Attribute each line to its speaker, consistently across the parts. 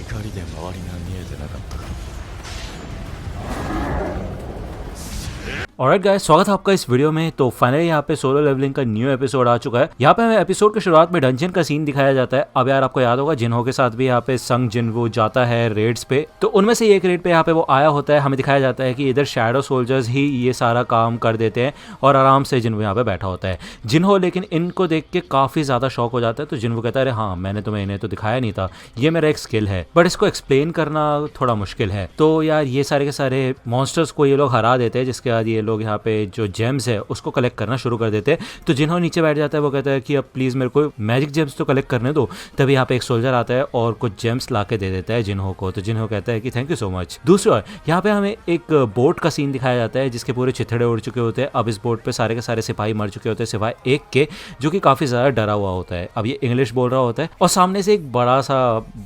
Speaker 1: 光で周りが見えてなかったか。
Speaker 2: alright guys, स्वागत है आपका इस वीडियो में। तो फाइनली यहाँ पे सोलो लेवलिंग का न्यू एपिसोड आ चुका है। यहाँ पे हमें एपिसोड की शुरुआत में डंजन का सीन दिखाया जाता है। अब यार आपको याद होगा जिन्हो के साथ भी यहाँ पे संग जिनवू जाता है रेड्स पे, तो उनमें से एक रेड पे यहाँ पे वो आया होता है। हमें दिखाया जाता है कि इधर शैडो सोल्जर्स ही ये सारा काम कर देते हैं और आराम से जिनवू यहाँ पे बैठा होता है। जिन्हो लेकिन इनको देख के काफी ज्यादा शॉक हो जाता है। तो जिनवू कहता है अरे हाँ, मैंने तुम्हें इन्हें तो दिखाया नहीं था, ये मेरा एक स्किल है, बट इसको एक्सप्लेन करना थोड़ा मुश्किल है। तो यार ये सारे के सारे मॉन्स्टर्स को ये लोग हरा देते हैं, जिसके बाद ये लोग यहाँ पे जो जेम्स है उसको कलेक्ट करना शुरू कर देते हैं। तो जिन्होंने नीचे बैठ जाता है वो कहता है कि अब प्लीज मेरे को मैजिक जेम्स तो कलेक्ट करने दो। तभी यहाँ पे एक सोल्जर आता है और कुछ जेम्स लाके दे देता है जिन्हो को। तो जिन्हो कहता है कि थैंक यू सो मच। दूसरी ओर यहाँ पे हमें एक बोट का सीन दिखाया जाता है जिसके पूरे चिथड़े उड़ चुके होते हैं। अब इस बोट पे सारे के सारे सिपाही मर चुके होते हैं सिवाय एक के, जो कि काफी ज्यादा डरा हुआ होता है। अब ये इंग्लिश बोल रहा होता है और सामने से एक बड़ा सा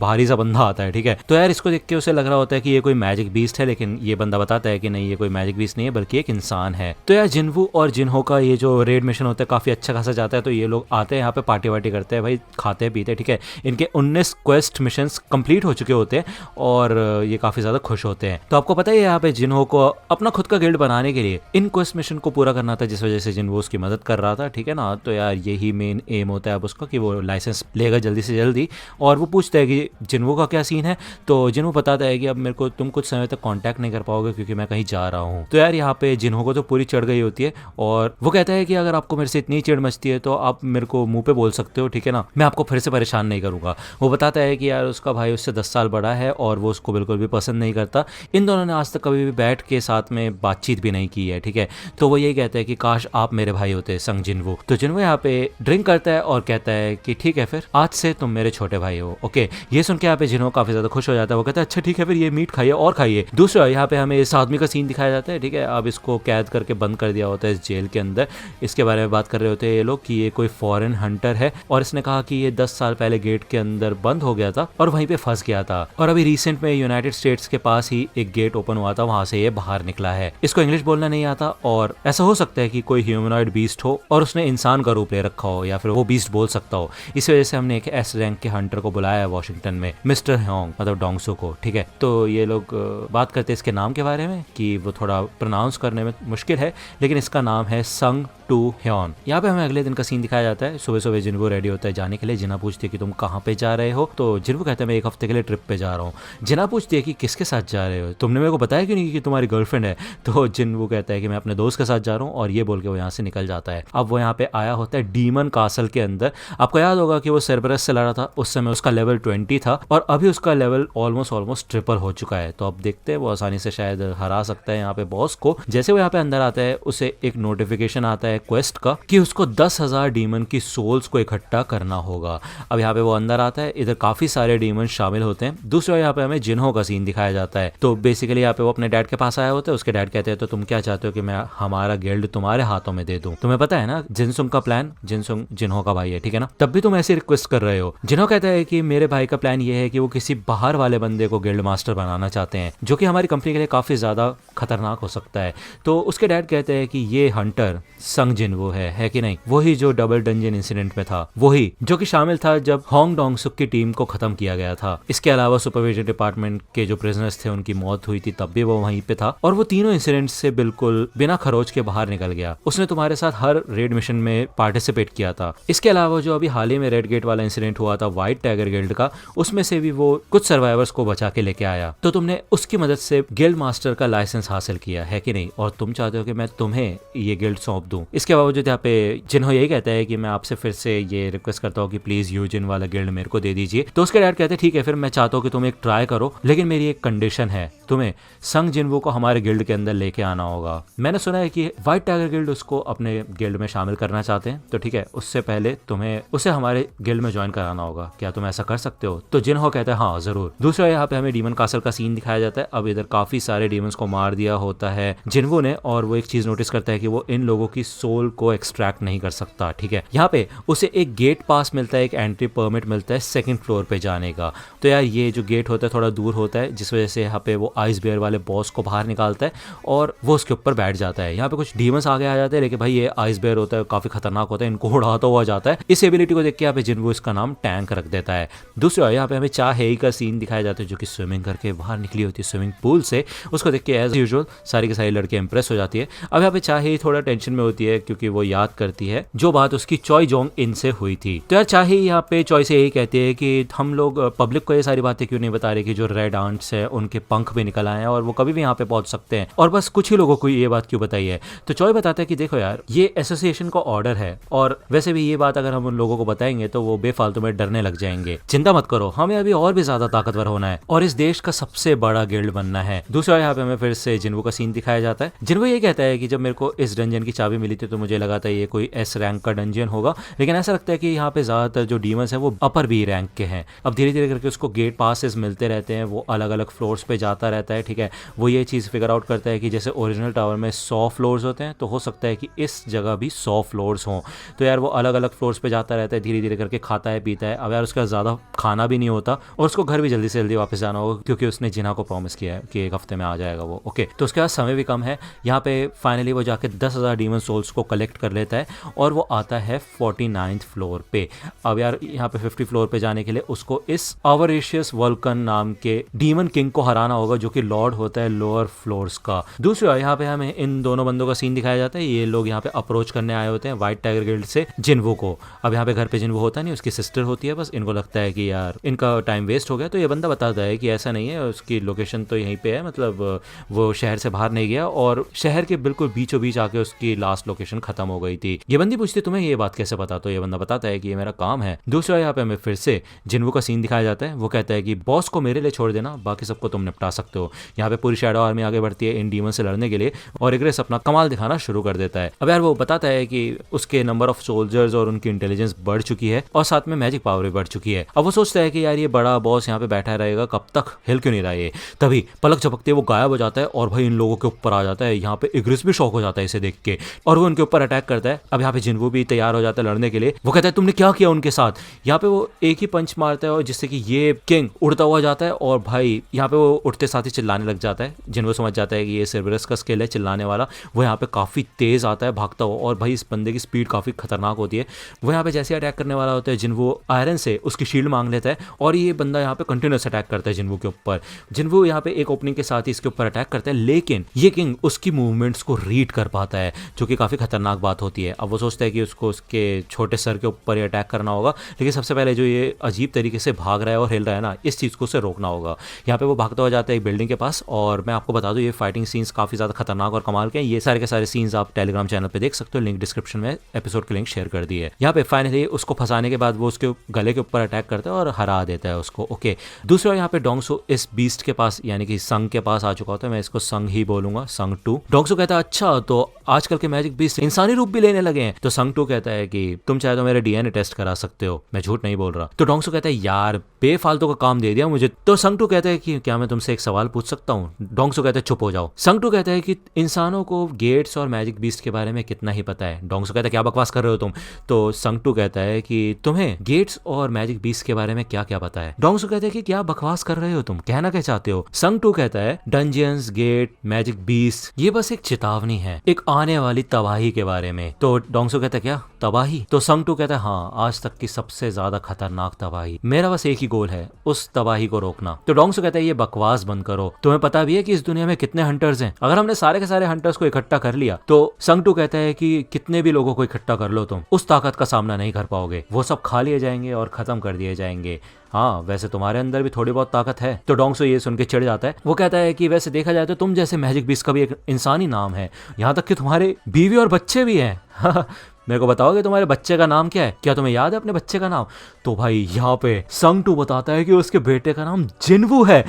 Speaker 2: भारी सा बंदा आता है। ठीक है, तो यार इसको देख के उसे लग रहा होता है कि ये कोई मैजिक बीस्ट है, लेकिन ये बंदा बताता है कि नहीं, ये कोई मैजिक बीस्ट नहीं है बल्कि एक इंसान है। तो यार जिन्वू और जिन्हो का ये जो रेड मिशन होता है काफी अच्छा खासा जाता है। तो ये लोग आते हैं यहाँ पे, पार्टी वार्टी करते हैं, भाई खाते पीते। ठीक है, इनके 19 क्वेस्ट मिशंस कंप्लीट हो चुके होते हैं और ये काफी ज्यादा खुश होते हैं। तो आपको पता है यहाँ पे जिन्हो को अपना खुद का गिल्ड बनाने के लिए इन क्वेस्ट मिशन को पूरा करना था, जिस वजह से जिन्हो उसकी मदद कर रहा था। ठीक है ना, तो यार यही मेन एम होता है अब उसका कि वो लाइसेंस लेगा जल्दी से जल्दी। और वो पूछता है कि जिन्हो का क्या सीन है। तो जिन्हो बताता है कि अब मेरे को तुम कुछ समय तक कांटेक्ट नहीं कर पाओगे क्योंकि मैं कहीं जा रहा हूँ। तो यार यहाँ पे जिन्हो को तो पूरी चढ़ गई होती है और वो कहता है कि अगर आपको मेरे से इतनी चिढ़ मचती है तो आप मेरे को मुंह पे बोल सकते हो, ठीक है ना, मैं आपको फिर से परेशान नहीं करूंगा। वो बताता है कि यार उसका भाई उससे 10 साल बड़ा है और वो उसको बिल्कुल भी पसंद नहीं करता। इन दोनों ने आज तक कभी भी बैठ के साथ में बातचीत भी नहीं की है। ठीक है, तो वो यही कहता है कि काश आप मेरे भाई होते संग जिन्वू। तो जिन्वू यहाँ पे ड्रिंक करता है और कहता है कि ठीक है फिर आज से तुम मेरे छोटे भाई हो। ओके, ये सुन के यहाँ पे जिन्वू काफी ज्यादा खुश हो जाता है। वो कहता है अच्छा ठीक है, फिर ये मीट खाइए और खाइए। दूसरा यहाँ पे हमें इस आदमी का सीन दिखाया जाता है। ठीक है, अब इसको कैद करके बंद कर दिया होता है इस जेल के अंदर। इसके बारे में बात कर रहे होते हैं ये लोग कि ये कोई फॉरेन हंटर है और इसने कहा कि ये 10 साल पहले गेट के अंदर बंद हो गया था और वहीं पे फंस गया था और अभी रिसेंट में यूनाइटेड स्टेट्स के पास ही एक गेट ओपन हुआ था, वहां से ये बाहर निकला है। इसको इंग्लिश बोलना नहीं आता और ऐसा हो सकता है कि कोई ह्यूमनॉइड बीस्ट हो और उसने इंसान का रूप ले रखा हो या फिर वो बीस्ट बोल सकता हो। इस वजह से हमने एक एस रैंक के हंटर को बुलाया है वॉशिंगटन में, मिस्टर ह्योंग मतलब डोंगसू को। ठीक है, तो ये लोग बात करते हैं इसके नाम के बारे में कि वो थोड़ा प्रोनाउंस करने में मुश्किल है, लेकिन इसका नाम है संग टू ह्योन। यहाँ पे हमें अगले दिन का सीन दिखाया जाता है। सुबह सुबह जिन्वू रेडी होता है जाने के लिए। जिना पूछती है कि तुम कहाँ पे जा रहे हो। तो जिन्वू कहता है मैं एक हफ्ते के लिए ट्रिप पे जा रहा हूँ। जिना पूछती है कि किसके साथ जा रहे हो, तुमने मेरे को बताया क्यों नहीं कि तुम्हारी गर्लफ्रेंड है। तो जिन्वू कहता है कि मैं अपने दोस्त के साथ जा रहा हूँ और ये बोल के वो यहाँ से निकल जाता है। अब वो यहाँ पे आया होता है डीमन कासल के अंदर। आपको याद होगा कि वो सेरबरस से लड़ा था, उस समय उसका लेवल 20 था और अभी उसका लेवल ऑलमोस्ट ट्रिपल हो चुका है। तो अब देखते हैं वो आसानी से शायद हरा सकता है यहाँ पे बॉस को। जैसे वो यहाँ पे अंदर आता है उसे एक नोटिफिकेशन आता है क्वेस्ट का कि उसको 10,000 डीमन की सोल्स को इकट्ठा करना होगा। अब यहाँ पे वो अंदर आता है, इधर काफी सारे डीमन शामिल होते हैं। दूसरा यहाँ पे हमें जिन्हो का सीन दिखाया जाता है। तो बेसिकली यहाँ पे वो अपने डैड के पास आया होता है। उसके डैड कहते हैं तो तुम क्या चाहते हो कि मैं हमारा गिल्ड तुम्हारे हाथों में दे दूं? तुम्हें पता है ना जिनसुंग का प्लान, जिनसुंग जिन्हो का भाई है, ठीक है ना, तब भी तुम ऐसी रिक्वेस्ट कर रहे हो। जिन्हो कहता है कि मेरे भाई का प्लान ये है कि वो किसी बाहर वाले बंदे को गिल्ड मास्टर बनाना चाहते हैं, जो कि हमारी कंपनी के लिए काफी ज्यादा खतरनाक हो सकता है। तो उसके डैड कहते हैं कि ये हंटर संग जिन्वू है कि नहीं, वही जो डबल डंजन इंसिडेंट में था, वही जो कि शामिल था जब होंग डोंगसुक की टीम को खत्म किया गया था। इसके अलावा सुपरविजन डिपार्टमेंट के जो प्रिजनर्स थे उनकी मौत हुई थी, तब भी वो वहीं पे था और वो तीनों इंसिडेंट से बिल्कुल बिना खरोच के बाहर निकल गया। उसने तुम्हारे साथ हर रेड मिशन में पार्टिसिपेट किया था। इसके अलावा जो अभी हाल ही में रेड गेट वाला इंसिडेंट हुआ था व्हाइट टाइगर गिल्ड का, उसमें से भी वो कुछ सर्वाइवर्स को बचा के लेके आया। तो तुमने उसकी मदद से गिल्ड मास्टर का लाइसेंस हासिल किया है कि नहीं, और तुम चाहते हो कि मैं तुम्हें ये गिल्ड सौंप दूं। इसके बावजूद यहाँ पे जिन्हो यही कहता है कि मैं आपसे फिर से ये रिक्वेस्ट करता हूँ कि प्लीज यूजिन वाला गिल्ड मेरे को दे दीजिए। तो उसके डैड कहते हैं ठीक है फिर मैं चाहता हूँ कि तुम एक ट्राई करो, लेकिन मेरी एक कंडीशन है, तुम्हें संग जिन्वू को हमारे गिल्ड के अंदर लेके आना होगा। मैंने सुना है कि व्हाइट टाइगर गिल्ड उसको अपने गिल्ड में शामिल करना चाहते हैं, तो ठीक है उससे पहले तुम्हें उसे हमारे गिल्ड में ज्वाइन कराना होगा। क्या तुम ऐसा कर सकते हो? तो जिन्हो कहता है हाँ जरूर। दूसरा यहाँ पे हमें डीमन कासल का सीन दिखाया जाता है। अब इधर काफी सारे डीमंस को मार दिया होता है जिन्वू ने में और वो एक चीज नोटिस करता है कि वो इन लोगों की सोल को एक्सट्रैक्ट नहीं कर सकता। ठीक है, यहाँ पे उसे एक गेट पास मिलता है, एक एंट्री परमिट मिलता है सेकंड फ्लोर पे जाने का। तो यार ये जो गेट होता है थोड़ा दूर होता है, जिस वजह से यहाँ पे वो आइस बेयर वाले बॉस को बाहर निकालता है और वो उसके ऊपर बैठ जाता है। यहाँ पे कुछ डीमंस आगे आ जाते हैं, लेकिन भाई ये आइस बेयर होता है, काफी खतरनाक होता है, इनको उड़ाता हुआ जाता है। इस एबिलिटी को देख के यहाँ पे जिन्वो इसका नाम टैंक रख देता है। दूसरी ओर यहाँ पे हमें चा हेई का सीन दिखाया जाता है, जो कि स्विमिंग करके बाहर निकली होती है स्विमिंग पूल से। उसको देख के एज यूजुअल सारी की सारी लड़की इंप्रेस हो जाती है। अब यहाँ पे चा हेई थोड़ा टेंशन में होती है, क्योंकि वो याद करती है जो बात उसकी चॉय जोंग इन से हुई थी। तो यार चा हेई यहाँ पे चॉय से यही कहती है कि हम लोग पब्लिक को ये सारी बातें क्यों नहीं बता रहे कि जो रेड आंट्स है उनके पंख भी निकल आए हैं और वो कभी भी यहाँ पे पहुंच सकते हैं, और बस कुछ ही लोगों को ये बात क्यों बताई है। तो चॉय बताता है कि देखो यार, ये एसोसिएशन का ऑर्डर है, और वैसे भी ये बात अगर हम उन लोगों को बताएंगे तो वो बेफालतू में डरने लग जाएंगे। चिंता मत करो, हमें अभी और भी ज्यादा ताकतवर होना है और इस देश का सबसे बड़ा गिल्ड बनना है। दूसरा यहाँ पे हमें फिर से जिन्वो का सीन दिखाया जाता है। जिन्वो ये कहता है कि जब मेरे को इस डंजन की चाबी मिली थी तो मुझे लगा था ये कोई एस रैंक का डंजन होगा, लेकिन ऐसा लगता है कि यहाँ पे ज्यादातर जो डीमंस है वो अपर बी रैंक के हैं। अब धीरे धीरे करके उसको गेट पासेस मिलते रहते हैं, वो अलग अलग फ्लोर्स पे जाता रहता है। ठीक है, वो ये चीज़ फिगर आउट करता है कि जैसे ओरिजिनल टावर में 100 फ्लोर्स होते हैं, तो हो सकता है कि इस जगह भी 100 फ्लोर्स हों। तो यार वो अलग अलग फ्लोर्स पे जाता रहता है, धीरे धीरे करके खाता है पीता है। अब यार उसका ज़्यादा खाना भी नहीं होता और उसको घर भी जल्दी से जल्दी वापस जाना होगा, क्योंकि उसने जिना को प्रॉमिस किया है कि एक हफ्ते में आ जाएगा वो। ओके, तो उसके पास समय भी कम है। यहाँ पे फाइनली वो जाके 10,000 डीमन सोल्स को कलेक्ट कर लेता है और वो आता है 49th फ्लोर पे। अब यार यहाँ पे 50 फ्लोर पे जाने के लिए उसको इस अवरेशियस वल्कन नाम के डीमन किंग को हराना होगा, जो कि लॉर्ड होता है लोअर फ्लोर्स का। दूसरी ओर यहाँ पे हमें इन दोनों बंदों का सीन दिखाया जाता है। ये लोग यहाँ पे अप्रोच करने आए होते हैं व्हाइट टाइगर गिल्ड से जिन्वो को। अब यहाँ पे घर पे जिन्वो होता नहीं, उसकी सिस्टर होती है। बस इनको लगता है कि यार इनका टाइम वेस्ट हो गया, तो ये बंदा बताता है कि ऐसा नहीं है, उसकी लोकेशन तो यहीं पे है, मतलब वो शहर से बाहर नहीं गया और शहर के बिल्कुल बीचों बीच आके उसकी लास्ट लोकेशन खत्म हो गई थी। ये बंदी पूछती तुम्हें ये बात कैसे पता, तो ये बंदा बताता है कि ये मेरा काम है। दूसरा यहाँ पे हमें फिर से जिन्वो का सीन दिखाया जाता है। वो कहता है कि बॉस को मेरे लिए छोड़ देना, बाकी सबको तुम निपटा सकते हो। यहाँ पे पूरी शैडो आर्मी आगे बढ़ती है इन डीमन से लड़ने के लिए और इग्रेस अपना कमाल दिखाना शुरू कर देता है। अब यार वो बताता है कि उसके नंबर ऑफ सोल्जर्स और उनकी इंटेलिजेंस बढ़ चुकी है और साथ में मैजिक पावर भी बढ़ चुकी है। अब वो सोचता है कि यार ये बड़ा बॉस यहाँ पे बैठा रहेगा, कब तक हिल क्यों नहीं रहा ये। तभी पलक झपकते वो गायब हो जाता है और भाई इन लोगों के ऊपर आ जाता है। यहाँ पे इग्रेस भी शॉक हो जाता है इसे देख के और वो उनके ऊपर अटैक करता है। अब यहाँ पे जिन्वो भी तैयार हो जाता है लड़ने के लिए। वो कहता है तुमने क्या किया उनके साथ। यहाँ पे वो एक ही पंच मारता है और जिससे कि ये किंग उड़ता हुआ जाता है और भाई यहाँ पे वो उठते साथ ही चिल्लाने लग जाता है। जिन्वो समझ जाता है कि ये सर्वरस का स्किल है चिल्लाने वाला। वो यहाँ पे काफी तेज आता है भागता हुआ और भाई इस बंदे की स्पीड काफी खतरनाक होती है। वो यहाँ पे जैसे अटैक करने वाला होता है जिन्वो आयरन से उसकी शील्ड मांग लेता है और ये बंदा यहाँ पे कंटिन्यूस अटैक करता है जिन्वो के ऊपर। जिन्वो यहाँ पे एक ओपनिंग के साथ ही इसके ऊपर अटैक करता है, लेकिन ये किंग उसकी मूवमेंट्स को रीड कर पाता है, जो कि काफी खतरनाक बात होती है। अब वो सोचता है कि उसको उसके छोटे सर के ऊपर ही अटैक करना होगा, लेकिन सबसे पहले जो ये अजीब तरीके से भाग रहा है और हिल रहा है ना, इस चीज को उसे रोकना होगा। यहाँ पे वो भागता हुआ जाता है एक बिल्डिंग के पास और मैं आपको बता दूं ये फाइटिंग सीन्स काफी ज्यादा खतरनाक और कमाल के हैं। ये सारे के सारे सीन्स आप टेलीग्राम चैनल पे देख सकते हो, लिंक डिस्क्रिप्शन में एपिसोड की लिंक शेयर कर दी है। यहाँ पे फाइनली उसको फंसाने के बाद वो उसके गले के ऊपर अटैक करता है और हरा देता है उसको। ओके, दूसरा यहाँ पे डोंगसो इस बीस्ट के पास यानी कि संग के पास आ चुका होता है। मैं इसको संग ही बोलूंगा, संग 2। डोंगसो कहता है अच्छा तो आजकल के मैजिक बीस्ट इंसानी रूप भी लेने लगे हैं। तो संग 2 कहता है कि तुम चाहे तो मेरे डीएनए टेस्ट करा सकते हो, मैं झूठ नहीं बोल रहा। तो डोंगसो कहता है यार बेफालतू का काम दे दिया मुझे। तो संग 2 कहता है कि क्या मैं तुमसे एक सवाल पूछ सकता हूँ। डोंगसो कहता है चुप हो जाओ। संग 2 कहता है कि इंसानों को गेट्स और मैजिक बीस्ट के बारे में कितना ही पता है। डोंगसो कहता है क्या बकवास कर रहे हो तुम। तो संग 2 कहता है कि तुम्हें गेट्स और मैजिक बीस्ट के बारे में क्या क्या पता है। डोंगसो कहता है कि क्या बकवास कर रहे हो तुम, कहना क्या चाहते हो। संग 2 कहता है डंजियंस, गेट, मैजिक बीस्ट ये बस एक चेतावनी है एक आने वाली तबाही के बारे में। तो डोंगसो कहता है क्या तबाही। तो संग 2 कहता है हाँ, आज तक की सबसे ज्यादा खतरनाक तबाही। मेरा बस एक ही गोल है, उस तबाही को रोकना। तो डोंगसो कहता है ये बकवास बंद करो, तुम्हें पता भी है कि इस दुनिया में कितने हंटर्स हैं। अगर हमने सारे के सारे हंटर्स को इकट्ठा कर लिया तो संग 2 कहता है कि कितने भी लोगों को इकट्ठा कर लो तुम उस ताकत का सामना नहीं कर पाओगे, वो सब खा लिए जाएंगे और खत्म कर दिए जाएंगे। हाँ वैसे तुम्हारे अंदर भी थोड़ी बहुत ताकत है। तो डोंगसो ये सुन के चिढ़ जाता है। वो कहता है कि वैसे देखा जाए तो तुम जैसे मैजिक बीस्ट का भी एक इंसानी नाम है, यहाँ तक कि तुम्हारे बीवी और बच्चे भी हैं। मेरे को बताओगे तुम्हारे बच्चे का नाम क्या है, क्या तुम्हें याद है अपने बच्चे का नाम। तो भाई यहाँ पे संग 2 बताता है कि उसके बेटे का नाम जिन्वो है।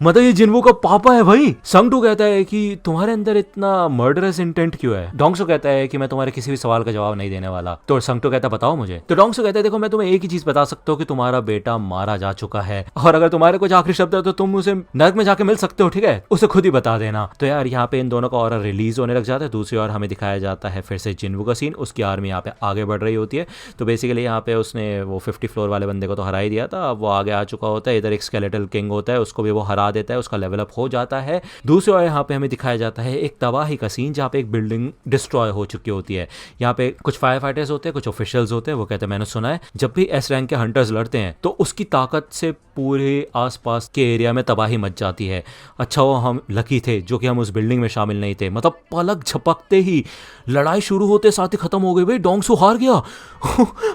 Speaker 2: मतलब ये जिन्वू का पापा है भाई। संगटू कहता है कि तुम्हारे अंदर इतना मर्डरस इंटेंट क्यों है। डोंगसो कहता है कि मैं तुम्हारे किसी भी सवाल का जवाब नहीं देने वाला। तो संगटू कहता है बताओ मुझे। तो डोंगसो कहता है देखो मैं तुम्हें एक ही चीज बता सकता हूँ कि तुम्हारा बेटा मारा जा चुका है, और अगर तुम्हारे कुछ आखिरी शब्द है तो तुम उसे नर्क में जाके मिल सकते हो, ठीक है, उसे खुद ही बता देना। तो यार यहाँ पे इन दोनों का ऑरा रिलीज होने लग जाता है। दूसरी ओर हमें दिखाया जाता है फिर से जिन्वू का सीन। उसकी आर्मी यहाँ पे आगे बढ़ रही होती है। तो बेसिकली यहाँ पे उसने वो 50 फ्लोर वाले बंदे को तो हरा ही दिया था, अब वो आगे आ चुका होता है। इधर एक स्केलेटल किंग होता है, उसको भी वो हरा देता है, उसका लेवल अप हो जाता है। दूसरी ओर यहाँ पे हमें दिखाया जाता है एक तबाही का सीन जहाँ पे एक बिल्डिंग डिस्ट्रॉय हो चुकी होती है। यहाँ पे कुछ फायर फाइटर्स होते हैं, कुछ ऑफिशियल्स होते हैं। वो कहते हैं मैंने सुना है जब भी एस रैंक के हंटर्स लड़ते हैं तो उसकी ताकत से पूरे आसपास के एरिया में तबाही मच जाती है। अच्छा वो हम लकी थे जो कि हम उस बिल्डिंग में शामिल नहीं थे। मतलब पलक झपकते ही लड़ाई शुरू होते साथ ही खत्म हो गई भाई। डोंगसो हार गया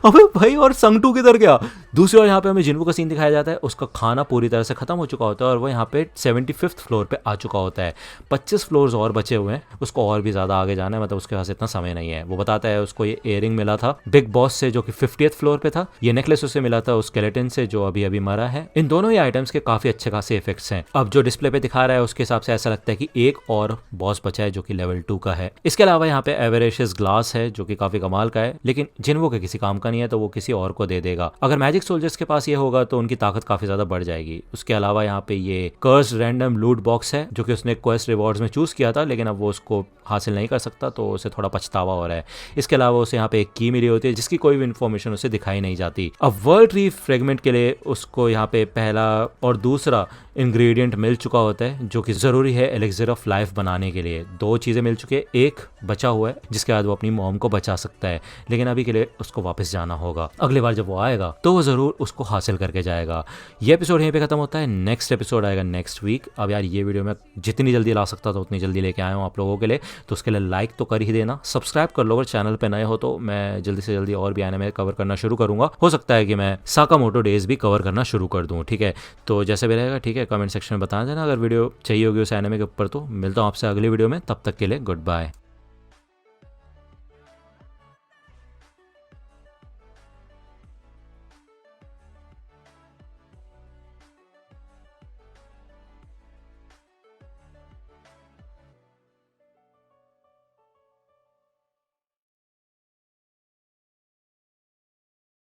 Speaker 2: अबे भाई, और संगटू किधर गया। दूसरी ओर यहाँ पे हमें जिन्वू का सीन दिखाया जाता है। उसका खाना पूरी तरह से खत्म हो चुका होता है और वो यहाँ पे 75th फ्लोर पे आ चुका होता है। 25 फ्लोर्स और बचे हुए हैं, उसको और भी ज्यादा आगे जाना है, मतलब उसके पास इतना समय नहीं है। वो बताता है उसको ये इयरिंग मिला था बिग बॉस से जो कि 50th फ्लोर पे था। ये नेकलेस उसे मिला था उस स्केलेटन से जो अभी अभी मरा है। इन दोनों ही आइटम्स के काफी अच्छे खासे इफेक्ट्स हैं। अब जो डिस्प्ले पे दिखा रहा है उसके हिसाब से ऐसा लगता है कि एक और बॉस बचा है जो कि लेवल 2 का है। इसके अलावा यहाँ पे एवरेशियस ग्लास है जो कि काफी कमाल का है, लेकिन जिन्वू के किसी काम का नहीं है तो वो किसी और को दे देगा। अगर मैजिक सोल्जर्स के पास ये होगा तो उनकी ताकत काफी ज्यादा बढ़ जाएगी। उसके अलावा यहाँ पे ये कर्स रैंडम लूट बॉक्स है जो कि उसने क्वेस्ट रिवॉर्ड्स में चूज किया था, लेकिन अब वो उसको हासिल नहीं कर सकता तो उसे थोड़ा पछतावा हो रहा है। इसके अलावा उसे यहाँ पे एक की मिली होती है जिसकी कोई भी इन्फॉर्मेशन उसे दिखाई नहीं जाती। अब वर्ल्ड ट्री फ्रेगमेंट के लिए उसको यहाँ पे पहला और दूसरा इंग्रेडिएंट मिल चुका होता है जो कि जरूरी है एलिक्सिर ऑफ लाइफ बनाने के लिए। 2 चीजें मिल चुकी है, एक बचा हुआ है जिसके बाद वो अपनी मॉम को बचा सकता है, लेकिन अभी के लिए उसको वापस जाना होगा। अगली बार जब वो आएगा तो वो जरूर उसको हासिल करके जाएगा। ये एपिसोड यहीं पे खत्म होता है। नेक्स्ट एपिसोड आएगा नेक्स्ट वीक। अब यार ये वीडियो मैं जितनी जल्दी ला सकता था उतनी जल्दी लेके आया हूँ आप लोगों के लिए, तो उसके लिए लाइक तो कर ही देना, सब्सक्राइब कर लो अगर चैनल पे नए हो तो। मैं जल्दी से जल्दी और भी एनिमे कवर करना शुरू करूंगा। हो सकता है कि मैं साकामोटो डेज भी कवर करना शुरू कर दूं, ठीक है। तो जैसे भी रहेगा ठीक है, कमेंट सेक्शन में बता देना अगर वीडियो चाहिए होगी उस एनिमे के ऊपर। तो मिलता हूँ आपसे अगली वीडियो में, तब तक के लिए गुड बाय।